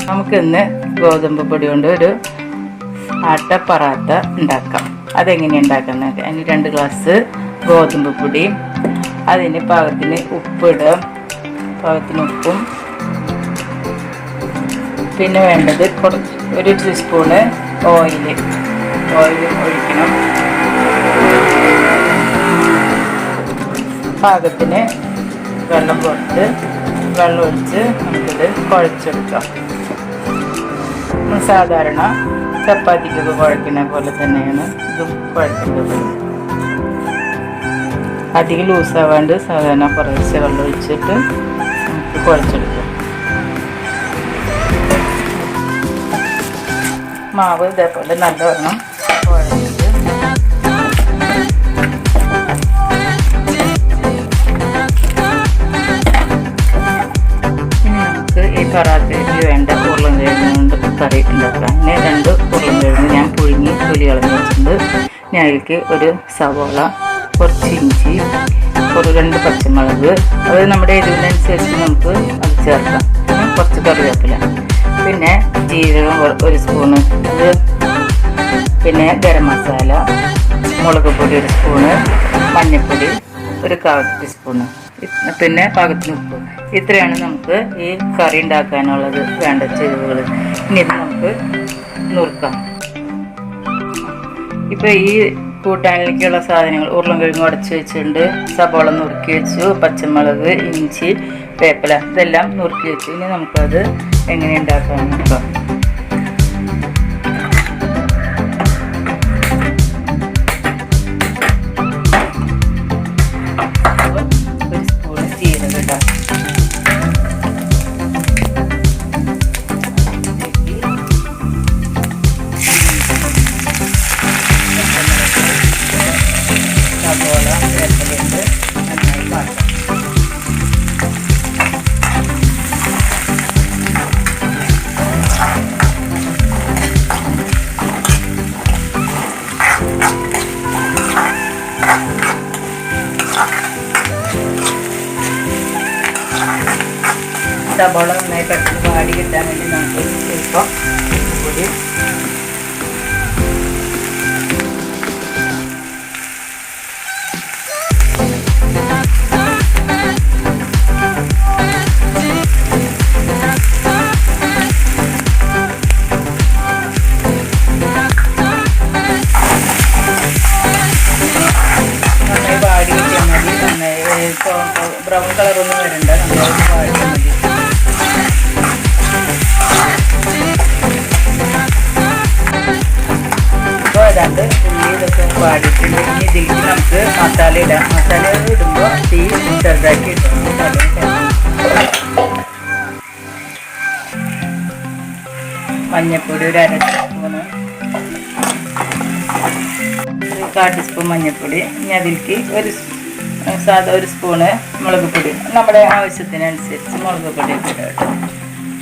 നമുക്കിന്ന് ഗോതമ്പ് പൊടി കൊണ്ട് ഒരു ആട്ട പറാത്ത ഉണ്ടാക്കാം. അതെങ്ങനെയാണ് ഉണ്ടാക്കുന്നത്? അതിന് 2 ഗ്ലാസ് ഗോതമ്പ് പൊടി, അതിന് പാകത്തിന് ഉപ്പിടുക, പാകത്തിന് ഉപ്പും, പിന്നെ വേണ്ടത് ഒരു ടീസ്പൂണ് ഓയിൽ ഒഴിക്കണം. പാകത്തിന് വെള്ളം ഒഴിച്ച് നമുക്കിത് കുഴച്ചെടുക്കാം. സാധാരണ ചപ്പാത്തിക്കൊക്കെ കുഴക്കുന്ന പോലെ തന്നെയാണ് ഇതും കുഴക്കേണ്ടത്. അധികം ലൂസാവാണ്ട് സാധാരണ കുറേശ്ശെ വെള്ളം ഒഴിച്ചിട്ട് നമുക്ക് കുഴച്ചെടുക്കാം. മാവ് ഇതേപോലെ നല്ലവണ്ണം കുഴച്ചിട്ട് ഇനി നമുക്ക് ഈ പറാത്തയ്ക്ക് വേണ്ട ഉരുളൻകിഴങ്ങ് കൊണ്ട് കറി ഉണ്ടാക്കാം. പിന്നെ 2 ഉരുളൻകിഴങ്ങ് ഞാൻ പുഴുങ്ങി തൊലി കളഞ്ഞ് വെച്ചിട്ടുണ്ട്. ഞാൻ അതിലേക്ക് ഒരു സവോള, കുറച്ച് ഇഞ്ചി, 2 പച്ചമുളക്, അത് നമ്മുടെ എരിവിനനുസരിച്ച് നമുക്ക് അത് ചേർക്കാം. പിന്നെ കുറച്ച് കറിവേപ്പില, പിന്നെ ജീരകം 1 സ്പൂണ്, അത് പിന്നെ ഗരം മസാല, മുളക് പൊടി 1 സ്പൂണ്, മഞ്ഞൾപ്പൊടി 1/4 ടീസ്പൂണ്, പിന്നെ പാകത്തിന് ഉപ്പ്. ഇത്രയാണ് നമുക്ക് ഈ കറി ഉണ്ടാക്കാനുള്ളത് വേണ്ട ചേരുവകൾ. ഇനി ഇത് നമുക്ക് നുറുക്കാം. ഇപ്പോൾ ഈ കൂട്ടാനിലേക്കുള്ള സാധനങ്ങൾ ഉരുളൻകിഴങ്ങ് ഉടച്ച് വെച്ചിട്ടുണ്ട്, സബോള നുറുക്കി വെച്ചു, പച്ചമുളക്, ഇഞ്ചി, വേപ്പില ഇതെല്ലാം നുറുക്കി വെച്ചു. ഇനി നമുക്കത് എങ്ങനെ ഉണ്ടാക്കാമെന്ന് നോക്കാം. ഒരു സ്പൂണ് ജീരകം ഇടാം. സബോള വേപ്പിലയിട്ട് നന്നായി വാട്ടാം. സബോള നന്നായി പെട്ടെന്ന് വാടി കിട്ടാൻ വേണ്ടി നമുക്ക് സ്വല്പം പൊടി, നന്നായി വാടി കിട്ടിയാൽ മതി. നന്നായി ബ്രൗൺ കളറൊന്നും വരണ്ട, നന്നായി വാടിയാൽ മതി. ഇപ്പോൾ ഏതാണ്ട് ഉള്ളി ഇതൊക്കെ വാടിയിട്ടുണ്ട്. ഇനി ഇതിലേക്ക് നമുക്ക് മസാല ഇടാം. മസാല ഇടുമ്പോൾ തീ ചെറുതാക്കി ഇട്ടു. മഞ്ഞൾപ്പൊടി 1/2 ടീസ്പൂണ്, 1/4 ടീസ്പൂൺ മഞ്ഞൾപ്പൊടി. ഇനി അതിലേക്ക് 1 സ്പൂണ് മുളക് പൊടി, നമ്മുടെ ആവശ്യത്തിനനുസരിച്ച് മുളക് പൊടി ഇടാം.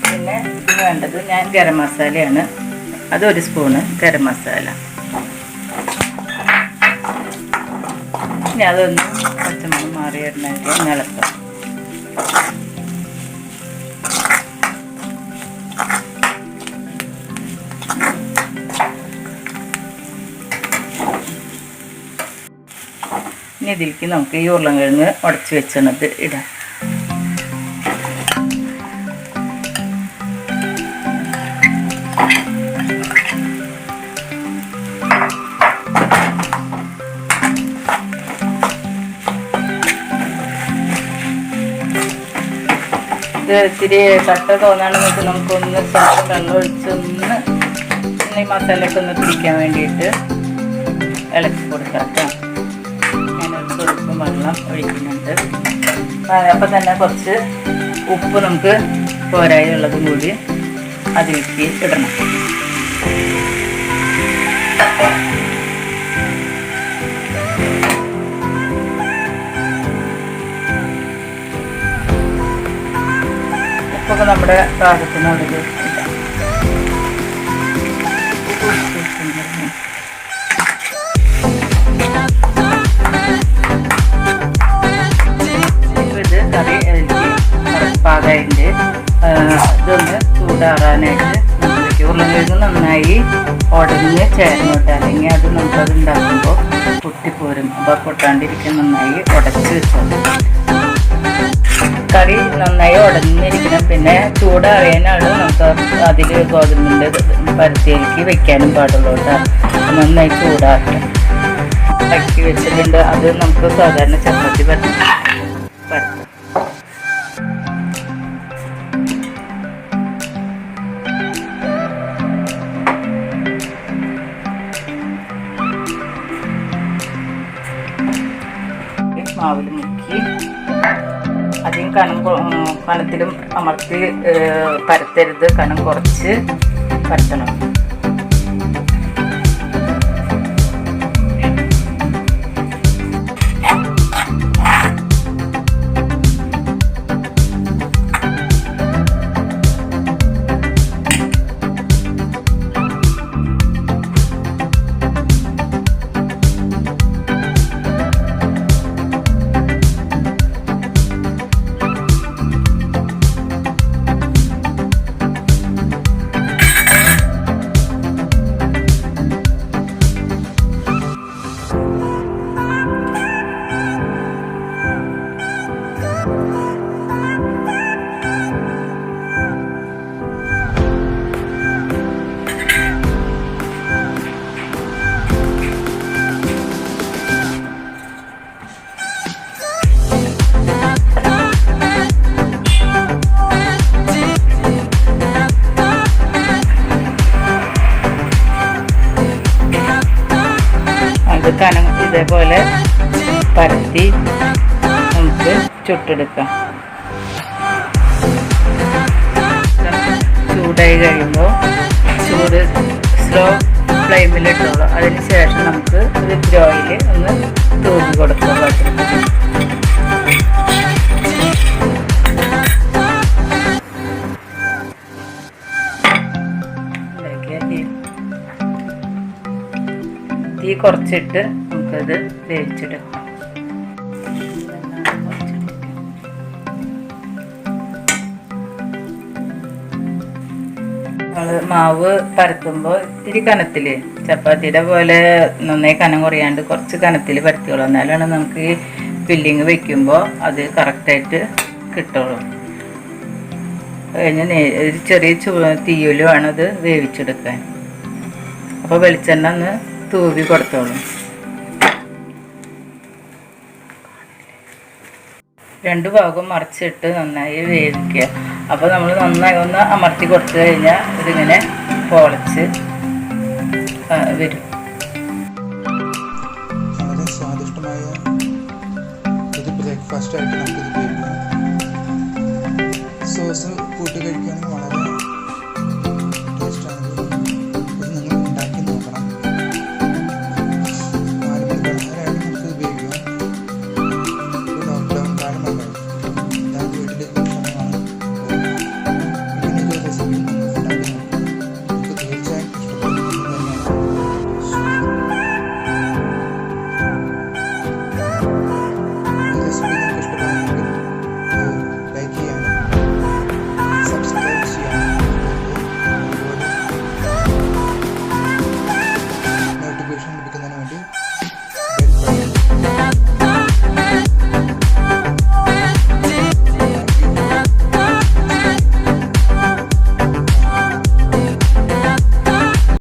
പിന്നെ ഇതിന് വേണ്ടത് ഞാൻ ഗരം മസാലയാണ്, അത് 1 സ്പൂണ് ഗരം മസാല. ഇനി അതൊന്ന് പച്ചമുളക് മാറി വരുന്നതിന് നിലക്കാം. ഇനി ഇതിലേക്ക് നമുക്ക് ഈ ഉരുളൻകിഴങ്ങ് ഉടച്ച് വെച്ചത് ഇടാം. ഇത് ഇത്തിരി കട്ട തോന്നാണെന്ന് നമുക്കൊന്ന് സ്വല്പം വെള്ളം ഒഴിച്ചൊന്ന് ഈ മസാലയൊക്കെ ഒന്ന് പിടിക്കാൻ വേണ്ടിയിട്ട് ഇളക്കി കൊടുക്കാം കേട്ടോ. ഞാനൊരു സ്വല്പം വെള്ളം ഒഴിക്കുന്നുണ്ട്. അപ്പം തന്നെ കുറച്ച് ഉപ്പ് നമുക്ക് പോരായുള്ളതും കൂടി അതിലേക്ക് ഇടണം. ഉപ്പൊക്കെ നമ്മുടെ പാകത്തിനുള്ളത് ഇടാം. ഇത് കറി പാകമായിട്ട് ഇതൊന്ന് ചൂടാറാനായിട്ട് നമുക്ക് ഉരുളക്കിഴങ്ങ് നന്നായി ഉടഞ്ഞ് ചേർന്നോട്ടെ, അല്ലെങ്കിൽ അത് നമുക്കത് ഉണ്ടാക്കുമ്പോൾ പൊട്ടിപ്പോരും. അപ്പോൾ പൊട്ടാണ്ടിരിക്കാൻ നന്നായി ഉടച്ച് വെച്ചോളൂ. കറി നന്നായി ഉടഞ്ഞിരിക്കണം. പിന്നെ ചൂടാറിയാനാണ് നമുക്ക് അതിൽ ഗോതമ്പിൻ്റെ പരത്തിയിലേക്ക് വെക്കാനും പാടുള്ളൂ കേട്ടോ. നന്നായി ചൂടാക്കണം. ആക്കി വെച്ചിട്ടുണ്ട്. അത് നമുക്ക് സാധാരണ ചപ്പാത്തി പരത്തും. മാവിൽ മുക്കി അധികം കനത്തിലും അമർത്തി പരത്തരുത്. കനം കുറച്ച് പരത്തണം. കനം ഇതേപോലെ പരത്തി നമുക്ക് ചുട്ടെടുക്കാം. ചൂടായി കഴിയുമ്പോൾ ചൂട് സ്ലോ ഫ്ലെയിമിലിട്ടുള്ളൂ. അതിന് ശേഷം നമുക്ക് ഒരു ഗ്രോയിൽ ഒന്ന് തൂക്കി കൊടുക്കാം. തീ കുറച്ചിട്ട് നമുക്കത് വേവിച്ചെടുക്കാം. നമ്മൾ മാവ് പരത്തുമ്പോൾ ഇത്തിരി കനത്തിൽ, ചപ്പാത്തിയുടെ പോലെ നന്നായി കനം കുറയാണ്ട് കുറച്ച് കനത്തിൽ പരത്തിയുള്ളൂ. എന്നാലാണ് നമുക്ക് ഈ ഫില്ലിങ് വെക്കുമ്പോൾ അത് കറക്റ്റായിട്ട് കിട്ടുള്ളൂ. കഴിഞ്ഞ് ഒരു ചെറിയ തീയിലും വേണം അത് വേവിച്ചെടുക്കാൻ. അപ്പോൾ വെളിച്ചെണ്ണ ഒന്ന് തൂവി കൊടുത്തോളൂ. രണ്ട് ഭാഗവും മറിച്ചിട്ട് നന്നായി വേവിക്കുക. അപ്പോൾ നമ്മൾ നന്നായി ഒന്ന് അമർത്തി കൊടുത്തു കഴിഞ്ഞാൽ ഇതിങ്ങനെ പൊളച്ച് വരും. വളരെ സ്വാദിഷ്ടമായ ഒരു ബ്രേക്ക്ഫാസ്റ്റ് ആയിട്ട് നമുക്കിത് ഉപയോഗിക്കാം. സോസ് കൂട്ടി കഴിക്കുകയാണെങ്കിൽ വളരെ